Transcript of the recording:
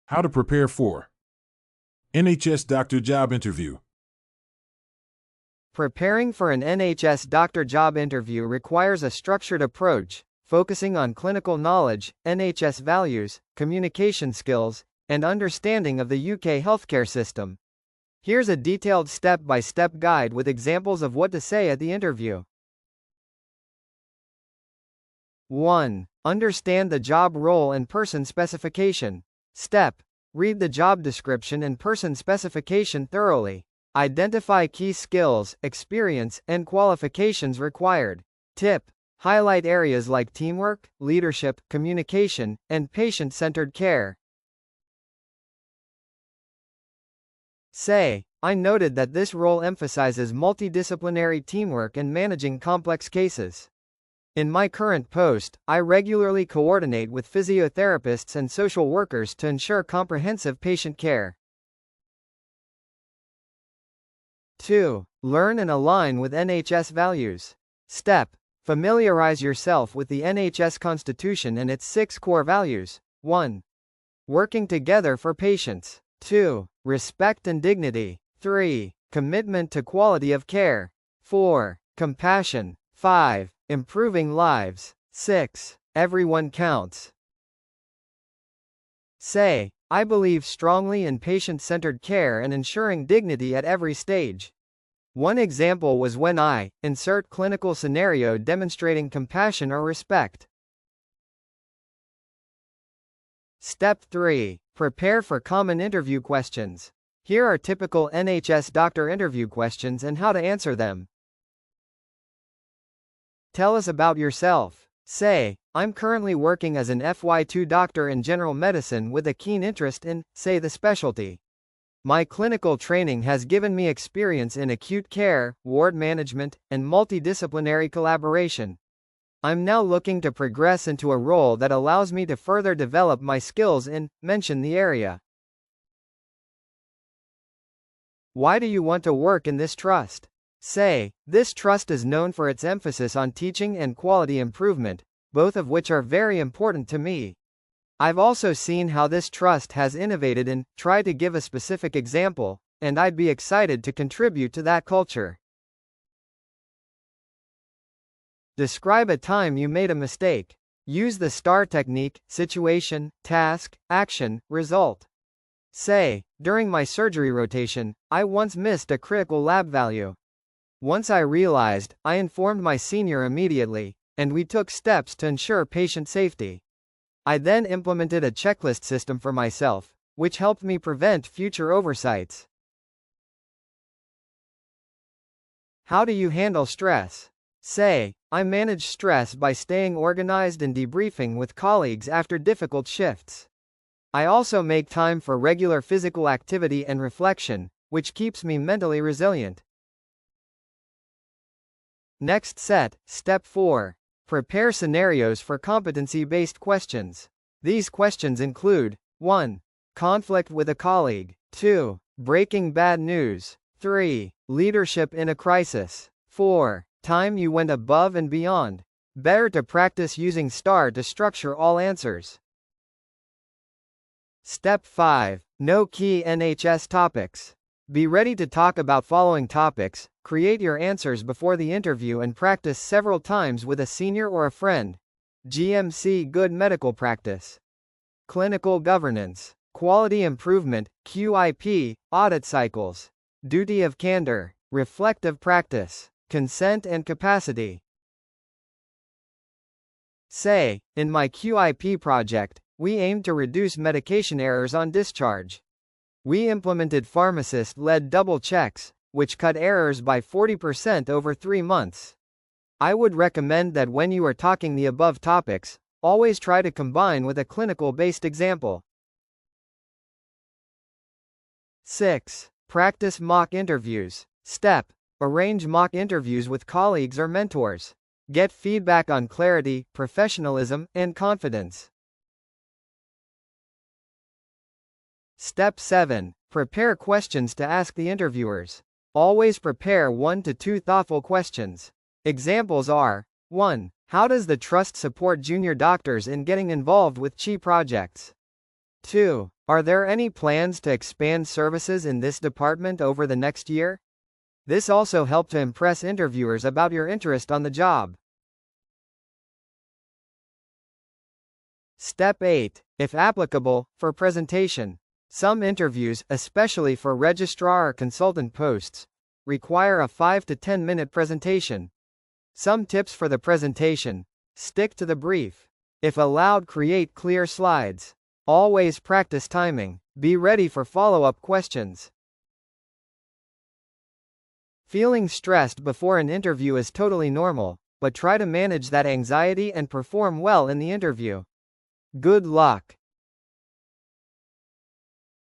How to prepare for NHS doctor job interview. Preparing for an NHS doctor job interview requires a structured approach, focusing on clinical knowledge, NHS values, communication skills, and understanding of the UK healthcare system. Here's a detailed step-by-step guide with examples of what to say at the interview. 1. Understand the job role and person specification. Step: read the job description and person specification thoroughly. Identify key skills, experience, and qualifications required. Tip: highlight areas like teamwork, leadership, communication, and patient-centered care. Say, I noted that this role emphasizes multidisciplinary teamwork and managing complex cases. In my current post, I regularly coordinate with physiotherapists and social workers to ensure comprehensive patient care. 2. Learn and align with NHS values. Step: familiarize yourself with the NHS Constitution and its 6 core values. 1. Working together for patients. 2. Respect and dignity. 3. Commitment to quality of care. 4. Compassion. 5. Improving lives. 6. Everyone counts. Say, I believe strongly in patient-centered care and ensuring dignity at every stage. One example was when I insert clinical scenario demonstrating compassion or respect. Step 3. Prepare for common interview questions. Here are typical NHS doctor interview questions and how to answer them. Tell us about yourself. Say, I'm currently working as an FY2 doctor in general medicine with a keen interest in, say, the specialty. My clinical training has given me experience in acute care, ward management, and multidisciplinary collaboration. I'm now looking to progress into a role that allows me to further develop my skills in, mention the area. Why do you want to work in this trust? Say, this trust is known for its emphasis on teaching and quality improvement, both of which are very important to me. I've also seen how this trust has innovated and tried to give a specific example, and I'd be excited to contribute to that culture. Describe a time you made a mistake. Use the STAR technique: situation, task, action, result. Say, during my surgery rotation, I once missed a critical lab value. Once I realized, I informed my senior immediately, and we took steps to ensure patient safety. I then implemented a checklist system for myself, which helped me prevent future oversights. How do you handle stress? Say, I manage stress by staying organized and debriefing with colleagues after difficult shifts. I also make time for regular physical activity and reflection, which keeps me mentally resilient. Next set, Step 4. Prepare scenarios for competency-based questions. These questions include 1. Conflict with a colleague. 2. Breaking bad news. 3. Leadership in a crisis. 4. Time you went above and beyond. Better to practice using STAR to structure all answers. Step 5. Know key NHS topics. Be ready to talk about following topics. Create your answers before the interview and practice several times with a senior or a friend. GMC: good medical practice. Clinical governance. Quality improvement, QIP, audit cycles. Duty of candor. Reflective practice. Consent and capacity. Say, in my QIP project, we aimed to reduce medication errors on discharge. We implemented pharmacist-led double checks, which cut errors by 40% over 3 months. I would recommend that when you are talking the above topics, always try to combine with a clinical-based example. 6. Practice mock interviews. Step: arrange mock interviews with colleagues or mentors. Get feedback on clarity, professionalism, and confidence. Step 7. Prepare questions to ask the interviewers. Always prepare 1 to 2 thoughtful questions. Examples are: 1. How does the trust support junior doctors in getting involved with CHI projects? 2. Are there any plans to expand services in this department over the next year? This also helps to impress interviewers about your interest on the job. Step 8. If applicable, for presentation. Some interviews, especially for registrar or consultant posts, require a 5 to 10 minute presentation. Some tips for the presentation. Stick to the brief. If allowed, create clear slides. Always practice timing. Be ready for follow-up questions. Feeling stressed before an interview is totally normal, but try to manage that anxiety and perform well in the interview. Good luck.